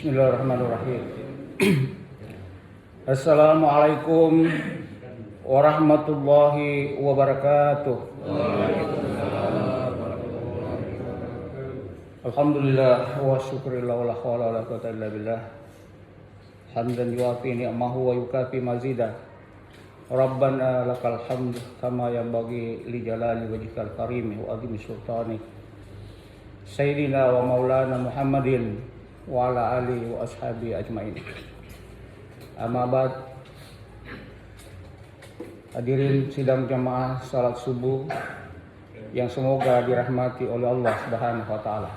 Bismillahirrahmanirrahim. Assalamualaikum warahmatullahi wabarakatuh. Alhamdulillah wa syukurillah wa la hawla wa la quwwata illa billah. Hamdan yuwafi ni'amahu wa yukafi mazidah. Rabbana lakal hamd kama yanbaghi li jalali wajhikal karim wa azimi sultanik. Sayyidina wa maulana Muhammadin wa ala alihi wa ashabi ajmain. Amma ba'd. Hadirin sidang jamaah salat subuh yang semoga dirahmati oleh Allah Subhanahu wa taala.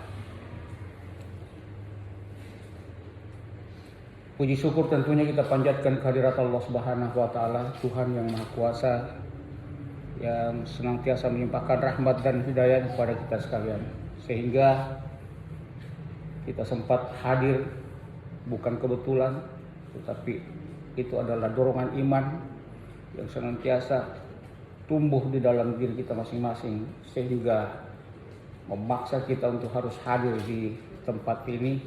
Puji syukur tentunya kita panjatkan kehadirat Allah Subhanahu wa taala, Tuhan yang Maha Kuasa yang senantiasa melimpahkan rahmat dan hidayah kepada kita sekalian, sehingga kita sempat hadir bukan kebetulan, tetapi itu adalah dorongan iman yang senantiasa tumbuh di dalam diri kita masing-masing, sehingga memaksa kita untuk harus hadir di tempat ini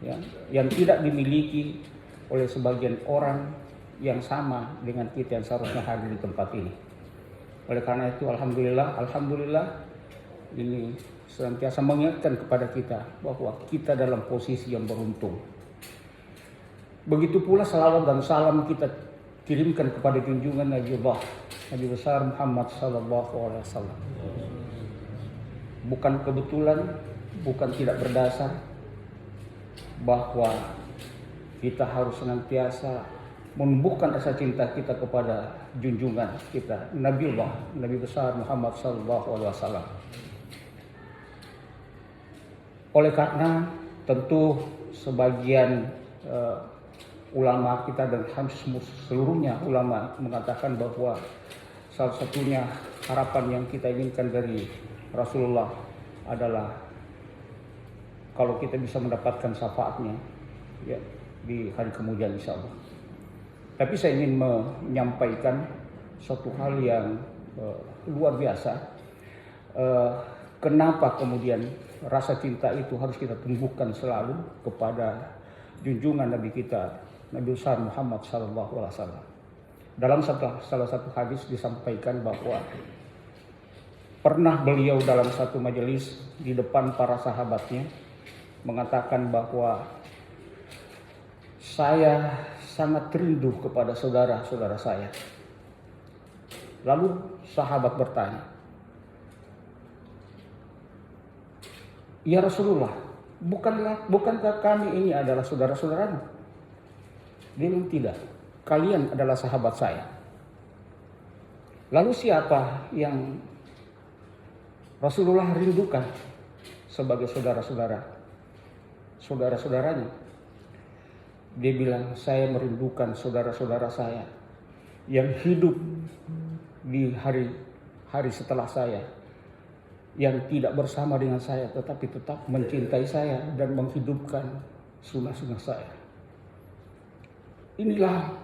ya, yang tidak dimiliki oleh sebagian orang yang sama dengan kita yang seharusnya hadir di tempat ini. Oleh karena itu alhamdulillah ini senantiasa mengingatkan kepada kita bahwa kita dalam posisi yang beruntung. Begitu pula salawat dan salam kita kirimkan kepada junjungan Nabi besar Muhammad sallallahu alaihi wasallam. Bukan kebetulan, bukan tidak berdasar bahwa kita harus senantiasa menumbuhkan rasa cinta kita kepada junjungan kita Nabi besar Muhammad sallallahu alaihi wasallam. Oleh karena tentu sebagian ulama kita dan seluruhnya ulama mengatakan bahwa salah satunya harapan yang kita inginkan dari Rasulullah adalah kalau kita bisa mendapatkan syafaatnya ya, di hari kemudian insya Allah. Tapi saya ingin menyampaikan suatu hal yang luar biasa. Kenapa kemudian rasa cinta itu harus kita tumbuhkan selalu kepada junjungan Nabi kita, Nabi besar Muhammad sallallahu alaihi wasallam. Dalam salah satu hadis disampaikan bahwa pernah beliau dalam satu majelis di depan para sahabatnya mengatakan bahwa saya sangat rindu kepada saudara-saudara saya. Lalu sahabat bertanya, "Ya Rasulullah, bukankah kami ini adalah saudara-saudaramu?" Dia bilang, "Tidak, kalian adalah sahabat saya." Lalu siapa yang Rasulullah rindukan sebagai saudara-saudaranya? Dia bilang, "Saya merindukan saudara-saudara saya yang hidup di hari setelah saya, yang tidak bersama dengan saya tetapi tetap mencintai saya dan menghidupkan sunnah-sunnah saya." Inilah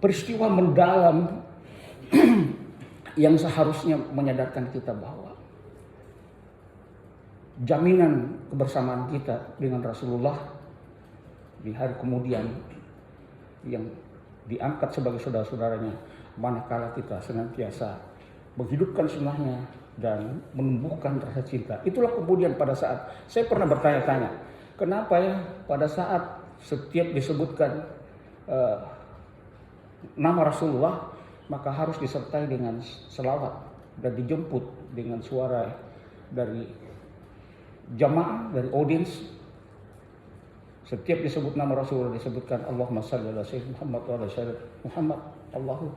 peristiwa mendalam yang seharusnya menyadarkan kita bahwa jaminan kebersamaan kita dengan Rasulullah di hari kemudian yang diangkat sebagai saudara-saudaranya manakala kita senantiasa menghidupkan sunnahnya dan menumbuhkan rasa cinta. Itulah kemudian pada saat saya pernah bertanya-tanya, kenapa ya pada saat setiap disebutkan nama Rasulullah maka harus disertai dengan selawat dan dijemput dengan suara dari jamaah, dari audiens. Setiap disebut nama Rasulullah disebutkan Allahumma shalli ala sayyidina Muhammad wa ala sayyidina Muhammad Allahu,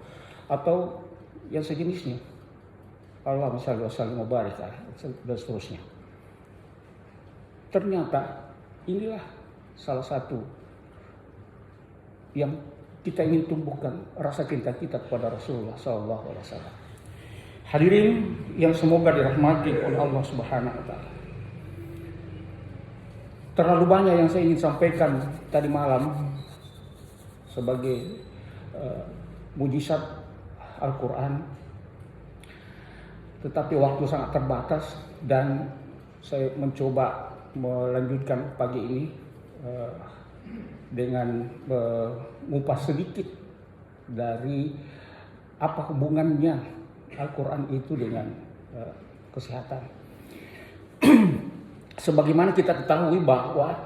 atau yang sejenisnya Allahumma shalli wa sallim wa barik dan seterusnya. Ternyata inilah salah satu yang kita ingin tumbuhkan rasa cinta kita kepada Rasulullah sallallahu alaihi wasallam. Hadirin yang semoga dirahmati oleh Allah Subhanahu wa taala. Terlalu banyak yang saya ingin sampaikan tadi malam sebagai mujizat Al-Quran, tetapi waktu sangat terbatas dan saya mencoba melanjutkan pagi ini dengan mengupas sedikit dari apa hubungannya Al-Quran itu dengan kesehatan. Sebagaimana kita ketahui bahwa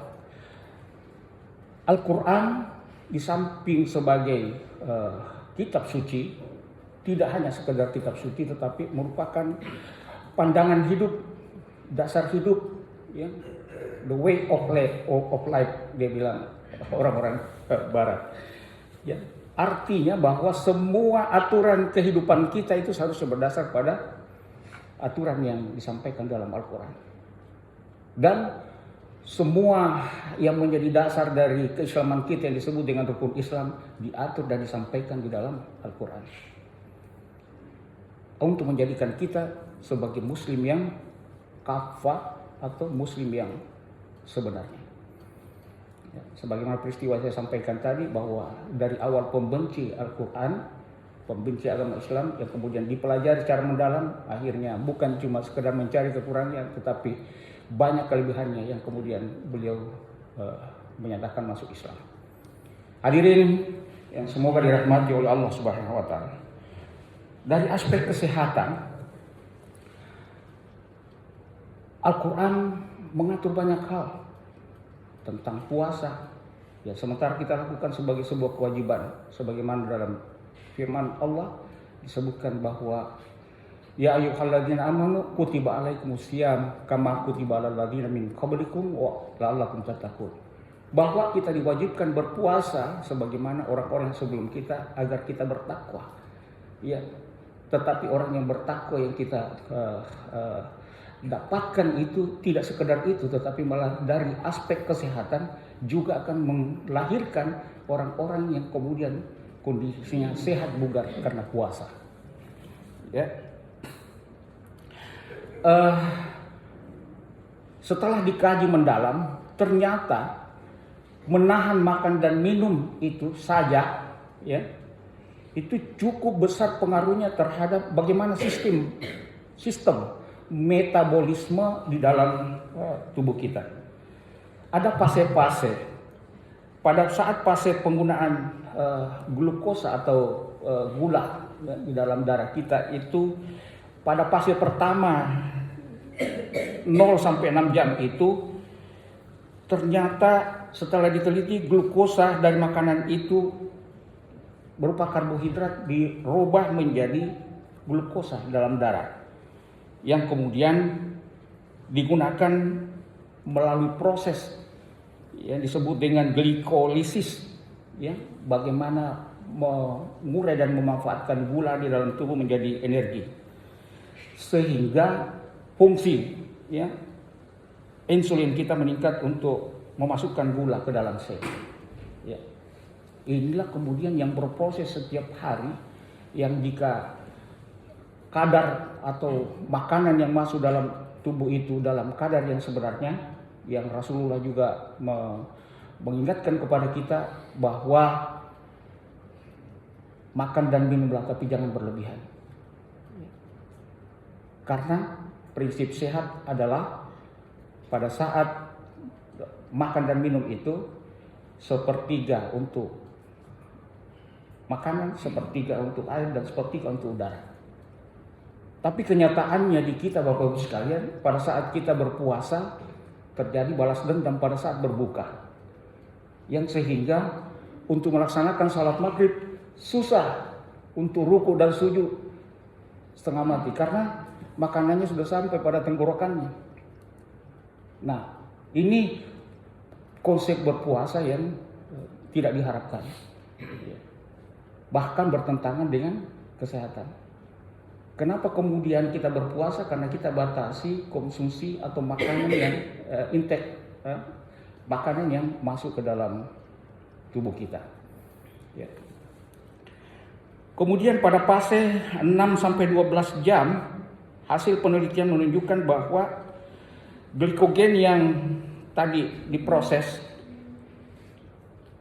Al-Quran di samping sebagai kitab suci, tidak hanya sekedar kitab suci, tetapi merupakan pandangan hidup, dasar hidup, ya, the way of life, dia bilang orang-orang Barat. Ya, artinya bahwa semua aturan kehidupan kita itu seharusnya berdasar pada aturan yang disampaikan dalam Al-Quran. Dan semua yang menjadi dasar dari keislaman kita yang disebut dengan rukun Islam diatur dan disampaikan di dalam Al-Quran. Untuk menjadikan kita sebagai muslim yang kafah atau muslim yang sebenarnya. Ya, sebagaimana peristiwa saya sampaikan tadi bahwa dari awal pembenci Al-Quran, pembenci agama Islam yang kemudian dipelajari secara mendalam, akhirnya bukan cuma sekedar mencari kekurangannya, tetapi banyak kelebihannya yang kemudian beliau menyatakan masuk Islam. Hadirin yang semoga dirahmati oleh Allah Subhanahu wa taala. Dari aspek kesehatan, Al-Quran mengatur banyak hal tentang puasa. Ya, sementara kita lakukan sebagai sebuah kewajiban, sebagaimana dalam firman Allah disebutkan bahwa ya ayyuhalladzina amanu kutiba alaikumusiyam kama kutiba alal ladzina min qablikum wa la'allakum tattaqun. Bahwa kita diwajibkan berpuasa sebagaimana orang-orang sebelum kita agar kita bertakwa. Ya, tetapi orang yang bertakwa yang kita dapatkan itu tidak sekedar itu, tetapi malah dari aspek kesehatan juga akan melahirkan orang-orang yang kemudian kondisinya sehat bugar karena puasa. Ya. Setelah dikaji mendalam, ternyata menahan makan dan minum itu saja, ya, itu cukup besar pengaruhnya terhadap bagaimana sistem metabolisme di dalam tubuh kita. Ada fase-fase. Pada saat fase penggunaan glukosa atau gula di dalam darah kita itu pada fase pertama 0 sampai 6 jam itu ternyata setelah diteliti glukosa dari makanan itu berupa karbohidrat dirubah menjadi glukosa dalam darah yang kemudian digunakan melalui proses yang disebut dengan glikolisis, ya, bagaimana mengurai dan memanfaatkan gula di dalam tubuh menjadi energi sehingga fungsi, ya, insulin kita meningkat untuk memasukkan gula ke dalam sel. Ya. Inilah kemudian yang berproses setiap hari, yang jika kadar atau makanan yang masuk dalam tubuh itu dalam kadar yang sebenarnya, yang Rasulullah juga mengingatkan kepada kita bahwa makan dan minumlah tapi jangan berlebihan. Karena prinsip sehat adalah pada saat makan dan minum itu sepertiga untuk makanan, sepertiga untuk air, dan sepertiga untuk udara. Tapi kenyataannya di kita Bapak Ibu sekalian, pada saat kita berpuasa terjadi balas dendam pada saat berbuka. Yang sehingga untuk melaksanakan salat maghrib susah, untuk ruku dan sujud setengah mati karena makanannya sudah sampai pada tenggorokannya. Nah, ini konsep berpuasa yang tidak diharapkan. Bahkan bertentangan dengan kesehatan. Kenapa kemudian kita berpuasa? Karena kita batasi konsumsi atau makanan yang intake, makanan yang masuk ke dalam tubuh kita. Ya. Kemudian pada fase 6-12 jam, hasil penelitian menunjukkan bahwa glikogen yang tadi diproses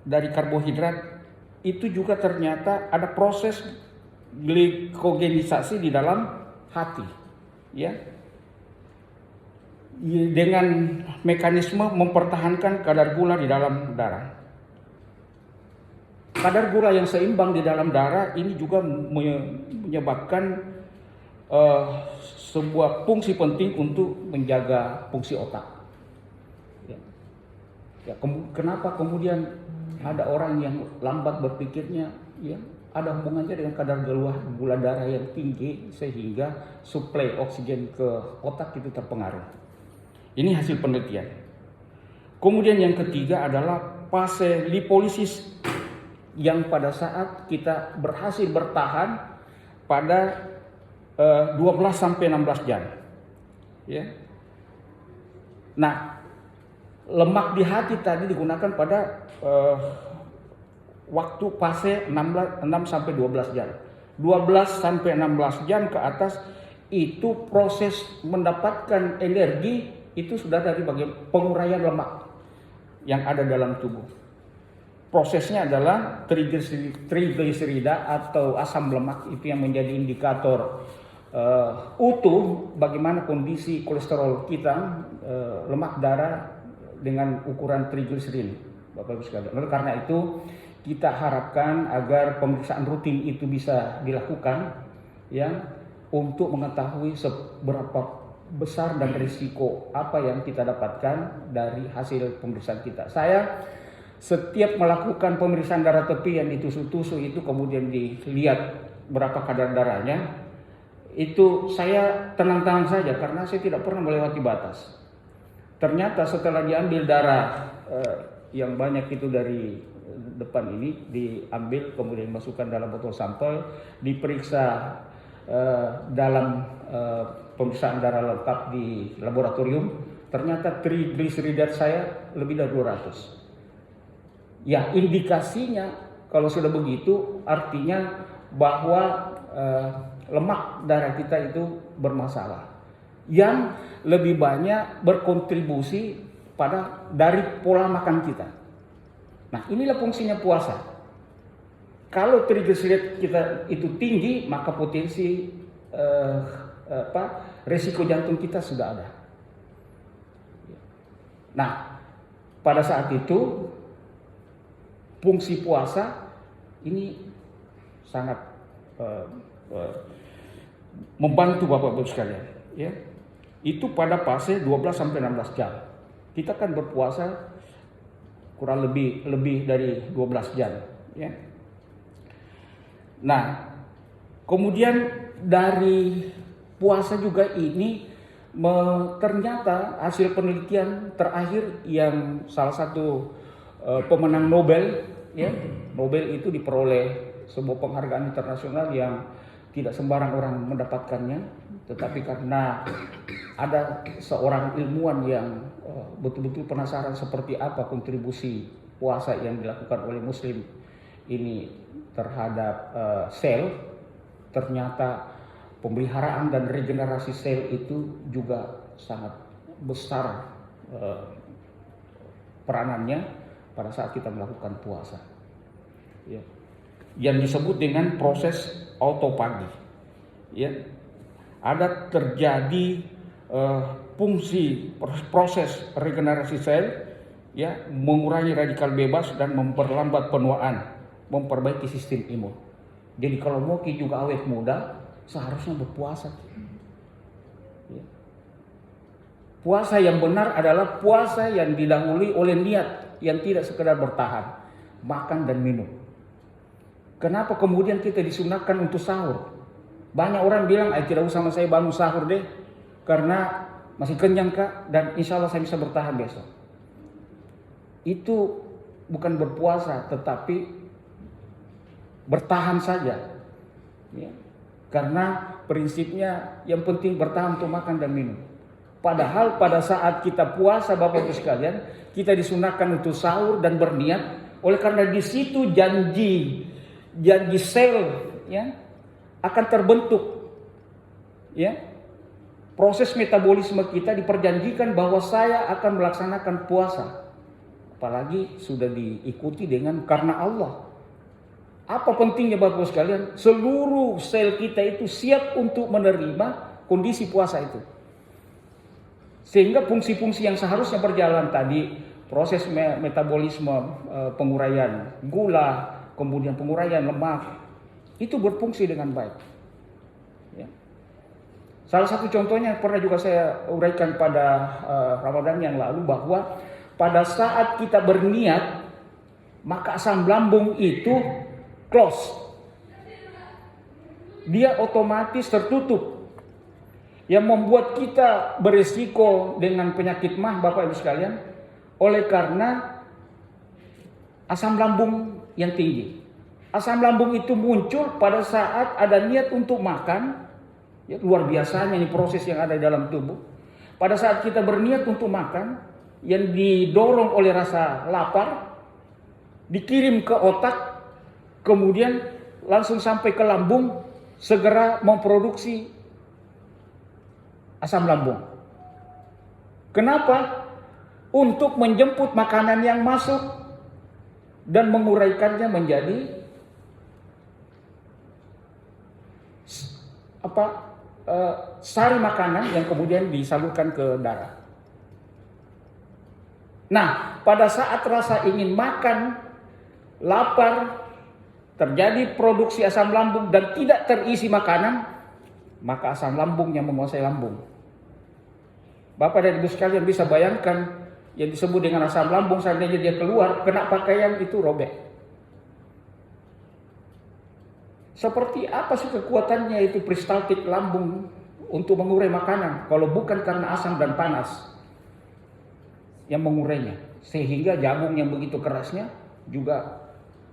dari karbohidrat itu juga ternyata ada proses glikogenisasi di dalam hati, ya. dengan mekanisme mempertahankan kadar gula di dalam darah. Kadar gula yang seimbang di dalam darah ini juga menyebabkan sebuah fungsi penting untuk menjaga fungsi otak. Kenapa kemudian ada orang yang lambat berpikirnya? Ada hubungannya dengan kadar gula darah yang tinggi sehingga suplai oksigen ke otak itu terpengaruh. Ini hasil penelitian. Kemudian yang ketiga adalah fase lipolisis yang pada saat kita berhasil bertahan pada 12 sampai 16 jam. Nah, lemak di hati tadi digunakan pada waktu fase 6 sampai 12 jam. 12 sampai 16 jam ke atas itu proses mendapatkan energi itu sudah dari bagian penguraian lemak yang ada dalam tubuh. Prosesnya adalah trigliserida atau asam lemak, itu yang menjadi indikator utuh bagaimana kondisi kolesterol kita, lemak darah dengan ukuran trigliserid, Bapak Ibu sekalian. Oleh karena itu kita harapkan agar pemeriksaan rutin itu bisa dilakukan untuk mengetahui seberapa besar dan risiko apa yang kita dapatkan dari hasil pemeriksaan kita. Saya setiap melakukan pemeriksaan darah tepi yang ditusuk-tusuk itu kemudian dilihat berapa kadar darahnya, itu saya tenang-tenang saja karena saya tidak pernah melewati batas. Ternyata setelah diambil darah yang banyak itu dari depan ini, diambil kemudian dimasukkan dalam botol sampel, diperiksa dalam pemeriksaan darah lengkap di laboratorium, ternyata trigliseridat saya lebih dari 200. Indikasinya kalau sudah begitu artinya bahwa lemak darah kita itu bermasalah, yang lebih banyak berkontribusi dari pola makan kita. Nah, inilah fungsinya puasa. Kalau trigliserid kita itu tinggi, maka potensi resiko jantung kita sudah ada. Nah, pada saat itu fungsi puasa ini sangat membantu Bapak Ibu sekalian. Itu pada fase 12 sampai 16 jam. Kita kan berpuasa kurang lebih dari 12 jam. Nah, kemudian dari puasa juga ini ternyata hasil penelitian terakhir yang salah satu pemenang Nobel, Nobel itu diperoleh sebuah penghargaan internasional yang tidak sembarang orang mendapatkannya, tetapi karena ada seorang ilmuwan yang betul-betul penasaran seperti apa kontribusi puasa yang dilakukan oleh Muslim ini terhadap sel, ternyata pemeliharaan dan regenerasi sel itu juga sangat besar peranannya pada saat kita melakukan puasa. Yang disebut dengan proses autofagi. Ada terjadi fungsi proses regenerasi sel, mengurangi radikal bebas dan memperlambat penuaan, memperbaiki sistem imun. Jadi kalau mau juga awet muda, seharusnya berpuasa. Puasa yang benar adalah puasa yang didahului oleh niat yang tidak sekedar bertahan, makan dan minum. Kenapa kemudian kita disunahkan untuk sahur? Banyak orang bilang, tidak usah saya bangun sahur deh, karena masih kenyang Kak, dan insya Allah saya bisa bertahan besok. Itu bukan berpuasa, tetapi bertahan saja. Karena prinsipnya yang penting bertahan untuk makan dan minum. Padahal pada saat kita puasa Bapak Ibu sekalian, kita disunahkan untuk sahur dan berniat. Oleh karena di situ janji sel akan terbentuk. Proses metabolisme kita diperjanjikan bahwa saya akan melaksanakan puasa. Apalagi sudah diikuti dengan karena Allah. Apa pentingnya Bapak Ibu sekalian? Seluruh sel kita itu siap untuk menerima kondisi puasa itu. Sehingga fungsi-fungsi yang seharusnya berjalan tadi, proses metabolisme, penguraian gula, kemudian penguraian lemak, itu berfungsi dengan baik. Ya. Salah satu contohnya pernah juga saya uraikan pada Ramadan yang lalu, bahwa pada saat kita berniat, maka asam lambung itu close. Dia otomatis tertutup. Yang membuat kita berisiko dengan penyakit mah, Bapak Ibu sekalian, oleh karena asam lambung yang tinggi. Asam lambung itu muncul pada saat ada niat untuk makan. Ya, luar biasanya ini proses yang ada di dalam tubuh. Pada saat kita berniat untuk makan, yang didorong oleh rasa lapar, dikirim ke otak, kemudian langsung sampai ke lambung, segera memproduksi asam lambung. Kenapa? Untuk menjemput makanan yang masuk dan menguraikannya menjadi sari makanan yang kemudian disalurkan ke darah. Nah, pada saat rasa ingin makan, lapar, terjadi produksi asam lambung dan tidak terisi makanan, maka asam lambung yang menguasai lambung. Bapak dan Ibu sekalian bisa bayangkan yang disebut dengan asam lambung, seandainya dia keluar, kena pakaian itu robek. Seperti apa sih kekuatannya itu peristaltik lambung untuk mengurai makanan, kalau bukan karena asam dan panas yang mengurainya, sehingga jagung yang begitu kerasnya juga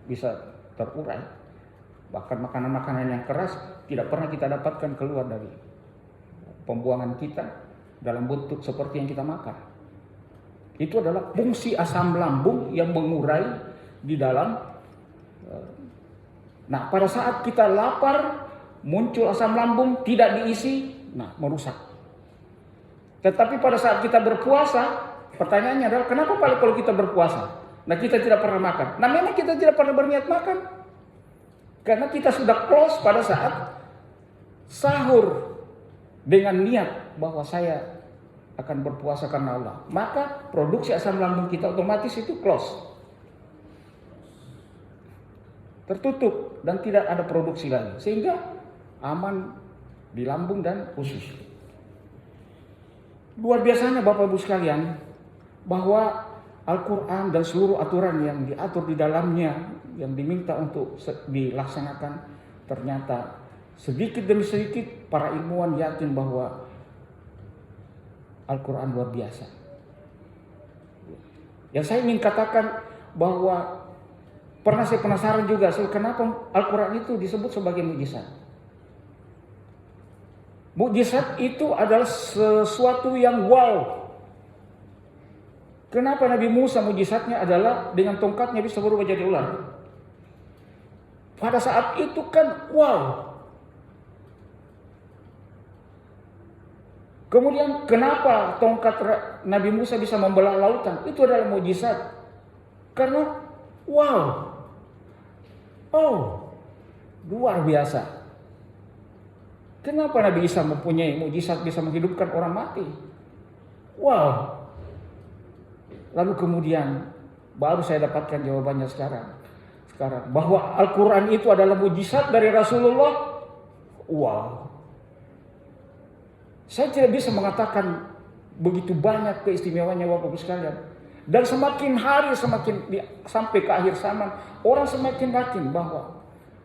bisa terurai. Bahkan makanan-makanan yang keras tidak pernah kita dapatkan keluar dari pembuangan kita dalam bentuk seperti yang kita makan. Itu adalah fungsi asam lambung yang mengurai di dalam. Nah, pada saat kita lapar, muncul asam lambung tidak diisi, nah merusak. Tetapi pada saat kita berpuasa, pertanyaannya adalah kenapa kalau kita berpuasa, nah kita tidak pernah makan? Nah memang kita tidak pernah berniat makan, karena kita sudah close pada saat sahur dengan niat bahwa saya akan berpuasa karena Allah. Maka produksi asam lambung kita otomatis itu close, tertutup dan tidak ada produksi lagi, sehingga aman di lambung dan usus. Luar biasanya Bapak Ibu sekalian, bahwa Al-Quran dan seluruh aturan yang diatur di dalamnya, yang diminta untuk dilaksanakan, ternyata sedikit demi sedikit para ilmuwan yakin bahwa Al-Quran luar biasa. Yang saya ingin katakan bahwa pernah saya penasaran juga, kenapa Al-Quran itu disebut sebagai mukjizat. Mukjizat itu adalah sesuatu yang wow. Kenapa Nabi Musa mukjizatnya adalah dengan tongkatnya bisa berubah jadi ular? Pada saat itu kan wow. Kemudian kenapa tongkat Nabi Musa bisa membelah lautan? Itu adalah mukjizat. Karena wow. Oh, luar biasa. Kenapa Nabi Isa mempunyai mukjizat bisa menghidupkan orang mati? Wow. Lalu kemudian baru saya dapatkan jawabannya sekarang bahwa Al-Quran itu adalah mukjizat dari Rasulullah. Wow. Saya tidak bisa mengatakan begitu banyak keistimewaannya Bapak Ibu sekalian. Dan semakin hari sampai ke akhir zaman, orang semakin yakin bahwa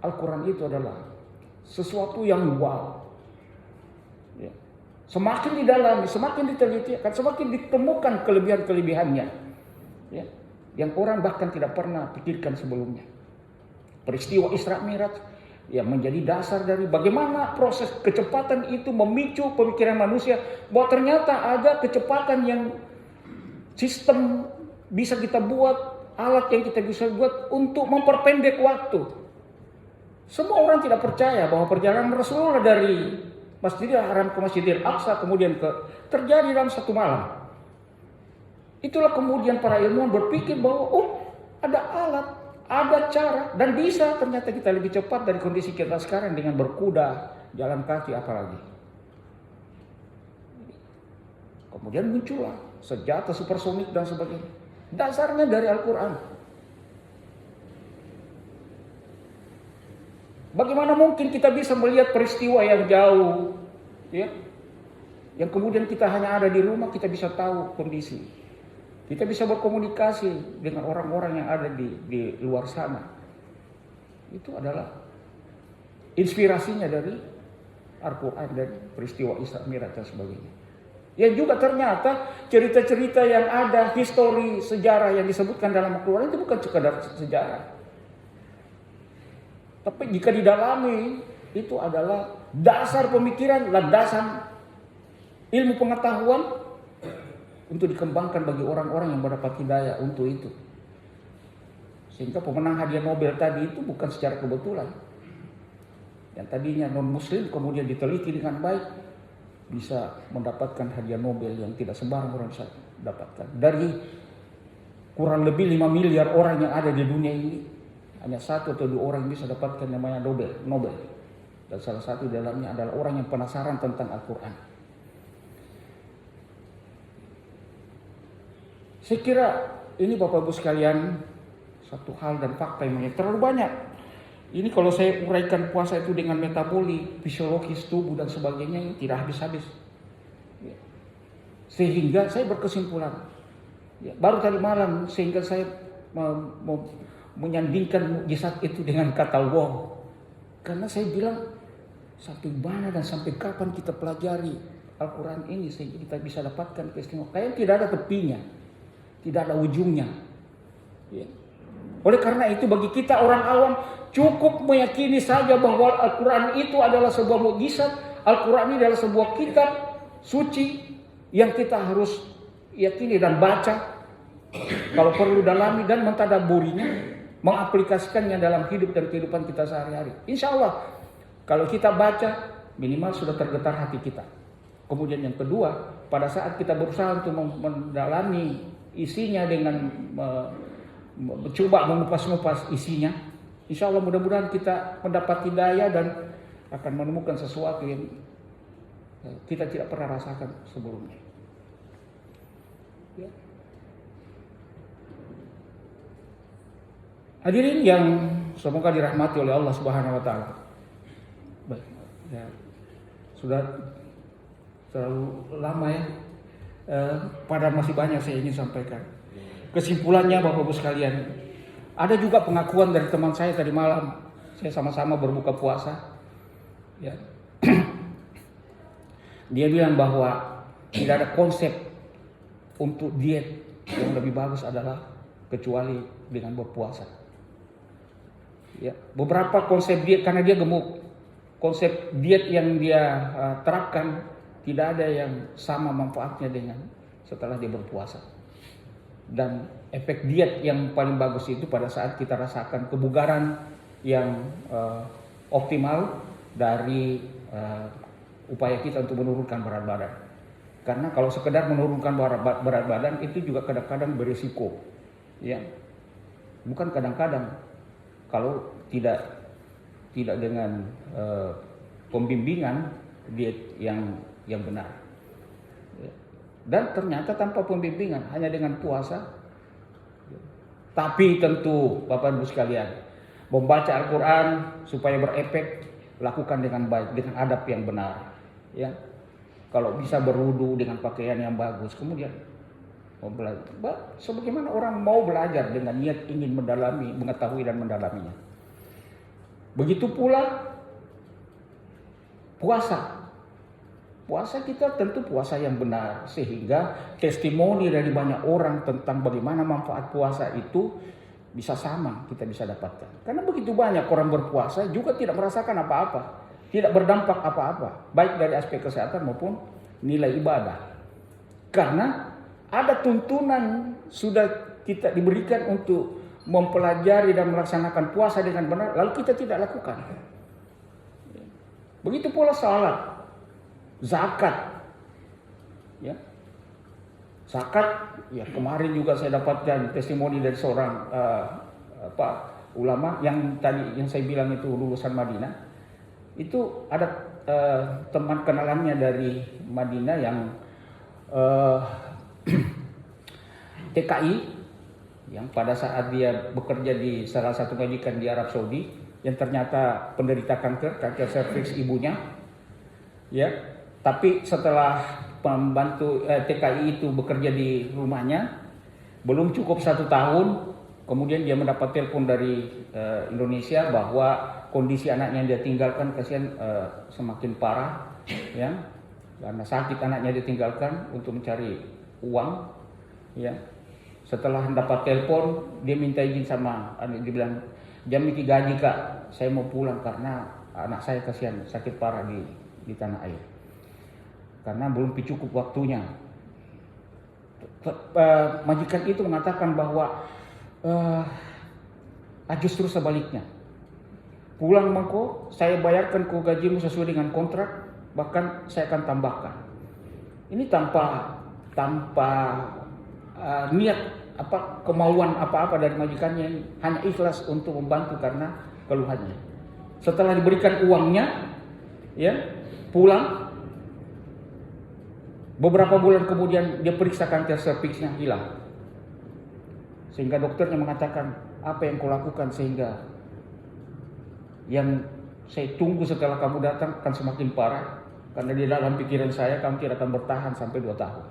Al-Quran itu adalah sesuatu yang wow. Ya. Semakin didalami, semakin diteliti, akan semakin ditemukan kelebihan-kelebihannya, ya, yang orang bahkan tidak pernah pikirkan sebelumnya. Peristiwa Isra Mi'raj yang menjadi dasar dari bagaimana proses kecepatan itu memicu pemikiran manusia, bahwa ternyata ada kecepatan yang sistem bisa kita buat, alat yang kita bisa buat untuk memperpendek waktu. Semua orang tidak percaya bahwa perjalanan Rasulullah dari Masjidil Haram ke Masjidil Aqsa kemudian terjadi dalam satu malam. Itulah kemudian para ilmuwan berpikir bahwa ada alat, ada cara, dan bisa ternyata kita lebih cepat dari kondisi kita sekarang dengan berkuda, jalan kaki apalagi. Kemudian muncullah senjata supersonik dan sebagainya. Dasarnya dari Al-Quran. Bagaimana mungkin kita bisa melihat peristiwa yang jauh, ya, yang kemudian kita hanya ada di rumah, kita bisa tahu kondisi. Kita bisa berkomunikasi dengan orang-orang yang ada di luar sana. Itu adalah inspirasinya dari Al-Quran dan peristiwa Isra Mi'raj dan sebagainya. Yang juga ternyata cerita-cerita yang ada, histori, sejarah yang disebutkan dalam Al-Quran itu bukan sekadar sejarah. Tapi jika didalami, itu adalah dasar pemikiran, landasan ilmu pengetahuan untuk dikembangkan bagi orang-orang yang mendapat hidayah untuk itu. Sehingga pemenang hadiah Nobel tadi itu bukan secara kebetulan. Yang tadinya non-muslim kemudian diteliti dengan baik, bisa mendapatkan hadiah Nobel yang tidak sembarang orang bisa dapatkan. Dari kurang lebih 5 miliar orang yang ada di dunia ini, hanya 1 atau 2 orang bisa dapatkan namanya Nobel. Dan salah satu dalamnya adalah orang yang penasaran tentang Al-Quran. Saya kira ini Bapak Ibu sekalian satu hal dan fakta yang terlalu banyak. Ini kalau saya uraikan puasa itu dengan metaboli, fisiologis tubuh dan sebagainya, ini tidak habis-habis. Sehingga saya berkesimpulan, baru tadi malam sehingga saya menyandingkan mukjizat itu dengan kata wow. Karena saya bilang sampai mana dan sampai kapan kita pelajari Al-Quran ini sehingga kita bisa dapatkan keistimewaan. Kayaknya tidak ada tepinya, tidak ada ujungnya. Ya. Oleh karena itu bagi kita orang awam cukup meyakini saja bahwa Al-Quran itu adalah sebuah mukjizat. Al-Quran ini adalah sebuah kitab suci yang kita harus yakini dan baca. Kalau perlu dalami dan mentadaburinya, mengaplikasikannya dalam hidup dan kehidupan kita sehari-hari. Insya Allah kalau kita baca minimal sudah tergetar hati kita. Kemudian yang kedua, pada saat kita berusaha untuk mendalami isinya dengan mencoba mengupas-ngupas isinya, insya Allah mudah-mudahan kita mendapat hidayah dan akan menemukan sesuatu yang kita tidak pernah rasakan sebelumnya. Ya. Hadirin yang semoga dirahmati oleh Allah Subhanahu wa taala. Baik, ya. Sudah terlalu lama ya. Padahal masih banyak saya ingin sampaikan. Kesimpulannya Bapak Ibu sekalian, ada juga pengakuan dari teman saya tadi malam. Saya sama-sama berbuka puasa. Ya. Dia bilang bahwa tidak ada konsep untuk diet yang lebih bagus adalah kecuali dengan berpuasa. Ya. Beberapa konsep diet karena dia gemuk. Konsep diet yang dia terapkan tidak ada yang sama manfaatnya dengan setelah dia berpuasa. Dan efek diet yang paling bagus itu pada saat kita rasakan kebugaran yang optimal dari upaya kita untuk menurunkan berat badan. Karena kalau sekedar menurunkan berat badan itu juga kadang-kadang berisiko, ya. Bukan kadang-kadang, kalau tidak dengan pembimbingan diet yang benar. Dan ternyata tanpa pembimbingan, hanya dengan puasa. Tapi tentu Bapak Ibu sekalian, membaca Al-Quran supaya berefek, lakukan dengan baik, dengan adab yang benar. Ya, kalau bisa berwudu dengan pakaian yang bagus, kemudian mau belajar. Sebagaimana orang mau belajar dengan niat ingin mendalami, mengetahui dan mendalaminya. Begitu pula puasa. Puasa kita tentu puasa yang benar, sehingga testimoni dari banyak orang tentang bagaimana manfaat puasa itu bisa sama kita bisa dapatkan. Karena begitu banyak orang berpuasa juga tidak merasakan apa-apa, tidak berdampak apa-apa, baik dari aspek kesehatan maupun nilai ibadah. Karena ada tuntunan sudah kita diberikan untuk mempelajari dan melaksanakan puasa dengan benar, lalu kita tidak lakukan. Begitu pula salat. Zakat, ya, zakat, ya kemarin juga saya dapatkan testimoni dari seorang ulama yang tadi yang saya bilang itu lulusan Madinah. Itu ada teman kenalannya dari Madinah yang eh, TKI yang pada saat dia bekerja di salah satu majikan di Arab Saudi yang ternyata penderita kanker serviks ibunya, ya. Tapi setelah pembantu TKI itu bekerja di rumahnya, belum cukup 1 tahun, kemudian dia mendapat telepon dari Indonesia bahwa kondisi anaknya yang dia tinggalkan kasihan semakin parah, ya, karena sakit anaknya ditinggalkan untuk mencari uang, ya. Setelah dapat telepon, dia minta izin sama anak, dia bilang, jam ini gaji kak, saya mau pulang karena anak saya kasihan sakit parah di tanah air, karena belum cukup waktunya. Majikan itu mengatakan bahwa justru sebaliknya, pulang mangko saya bayarkan kau gajimu sesuai dengan kontrak, bahkan saya akan tambahkan. Ini tanpa niat kemauan apa-apa dari majikannya, hanya ikhlas untuk membantu karena keluhannya. Setelah diberikan uangnya, ya, pulang. Beberapa bulan kemudian dia periksa kanker serviksnya hilang. Sehingga dokternya mengatakan, apa yang kau lakukan sehingga yang saya tunggu setelah kamu datang akan semakin parah, karena di dalam pikiran saya kamu tidak akan bertahan sampai 2 tahun.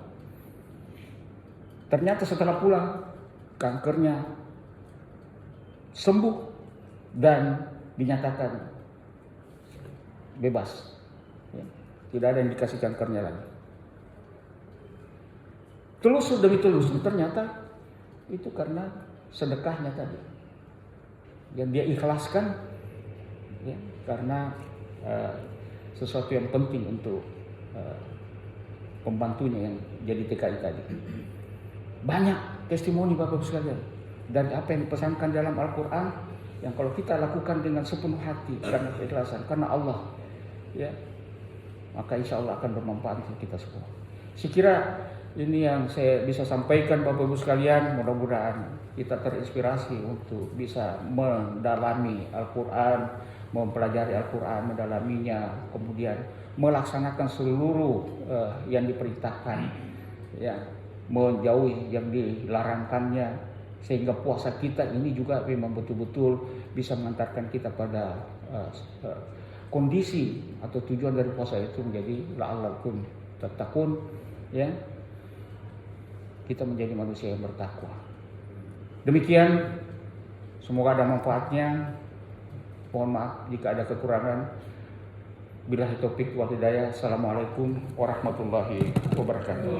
Ternyata setelah pulang, kankernya sembuh dan dinyatakan bebas. Tidak ada indikasi kankernya lagi. Telusur demi telusur, ternyata itu karena sedekahnya tadi yang dia ikhlaskan, ya, karena sesuatu yang penting untuk pembantunya yang jadi TKI tadi. Banyak testimoni Bapak Ibu sekalian dari apa yang dipesankan dalam Al-Quran, yang kalau kita lakukan dengan sepenuh hati karena keikhlasan, karena Allah, ya, maka insya Allah akan bermanfaat untuk kita semua. Sekira ini yang saya bisa sampaikan Bapak Ibu sekalian. Mudah-mudahan kita terinspirasi untuk bisa mendalami Al-Quran, mempelajari Al-Quran, mendalaminya, kemudian melaksanakan seluruh yang diperintahkan, ya, menjauhi yang dilarangkannya, sehingga puasa kita ini juga memang betul-betul bisa mengantarkan kita pada kondisi atau tujuan dari puasa itu menjadi la'allakum tattaqun, ya, kita menjadi manusia yang bertakwa. Demikian, semoga ada manfaatnya. Mohon maaf jika ada kekurangan. Billahi taufik wal hidayah. Assalamualaikum warahmatullahi wabarakatuh.